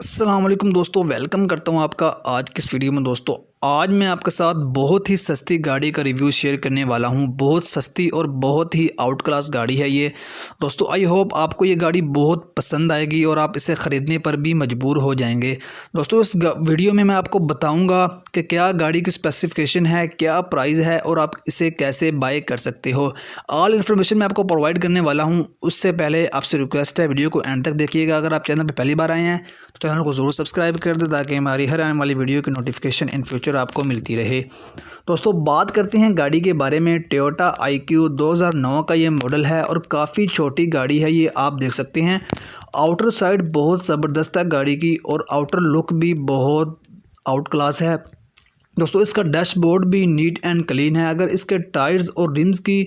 अस्सलाम वालेकुम दोस्तों, वेलकम करता हूं आपका आज की इस वीडियो में। दोस्तों आज मैं आपके साथ बहुत ही सस्ती गाड़ी का रिव्यू शेयर करने वाला हूं। बहुत सस्ती और बहुत ही आउट क्लास गाड़ी है ये। दोस्तों आई होप आपको ये गाड़ी बहुत पसंद आएगी और आप इसे ख़रीदने पर भी मजबूर हो जाएंगे। दोस्तों इस वीडियो में मैं आपको बताऊंगा कि क्या गाड़ी की स्पेसिफिकेशन है, क्या प्राइस है और आप इसे कैसे बाय कर सकते हो। ऑल इन्फॉर्मेशन मैं आपको प्रोवाइड करने वाला हूँ। उससे पहले आपसे रिक्वेस्ट है, वीडियो को एंड तक देखिएगा। अगर आप चैनल पर पहली बार आए हैं तो चैनल को ज़रूर सब्सक्राइब कर दें ताकि हमारी हर आने वाली वीडियो की नोटिफिकेशन इन फ्यूचर आपको मिलती रहे। दोस्तों बात करते हैं गाड़ी के बारे में। टोयोटा IQ 2009 का ये मॉडल है और काफ़ी छोटी गाड़ी है ये, आप देख सकते हैं। आउटर साइड बहुत ज़बरदस्त है गाड़ी की और आउटर लुक भी बहुत आउट क्लास है। दोस्तों इसका डैशबोर्ड भी नीट एंड क्लीन है। अगर इसके टायर्स और रिम्स की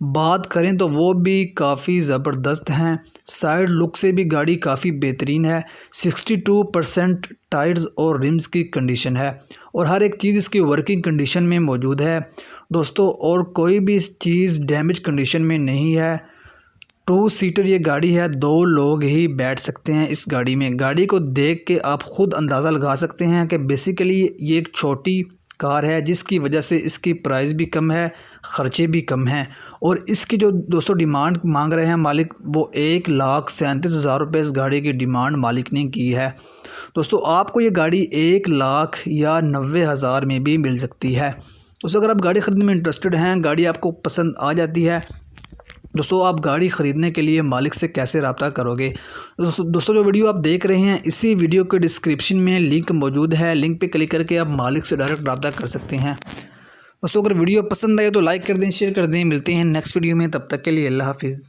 बात करें तो वो भी काफ़ी ज़बरदस्त हैं। साइड लुक से भी गाड़ी काफ़ी बेहतरीन है। 62% टायर्स और रिम्स की कंडीशन है और हर एक चीज़ इसकी वर्किंग कंडीशन में मौजूद है दोस्तों, और कोई भी चीज़ डैमेज कंडीशन में नहीं है। 2 सीटर ये गाड़ी है, 2 लोग ही बैठ सकते हैं इस गाड़ी में। गाड़ी को देख के आप ख़ुद अंदाज़ा लगा सकते हैं कि बेसिकली ये एक छोटी कार है जिसकी वजह से इसकी प्राइस भी कम है, ख़र्चे भी कम हैं। और इसकी जो दोस्तों डिमांड मांग रहे हैं मालिक, वो 1,37,000 रुपये इस गाड़ी की डिमांड मालिक ने की है। दोस्तों आपको ये गाड़ी 1,00,000 या 90,000 में भी मिल सकती है। दोस्तों अगर आप गाड़ी ख़रीदने में इंटरेस्टेड हैं, गाड़ी आपको पसंद आ जाती है, दोस्तों आप गाड़ी ख़रीदने के लिए मालिक से कैसे रब्ता करोगे। दोस्तों जो वीडियो आप देख रहे हैं इसी वीडियो के डिस्क्रिप्शन में लिंक मौजूद है। लिंक पे क्लिक करके आप मालिक से डायरेक्ट रब्ता कर सकते हैं। दोस्तों अगर वीडियो पसंद आए तो लाइक कर दें, शेयर कर दें। मिलते हैं नेक्स्ट वीडियो में, तब तक के लिए अल्लाह हाफिज़।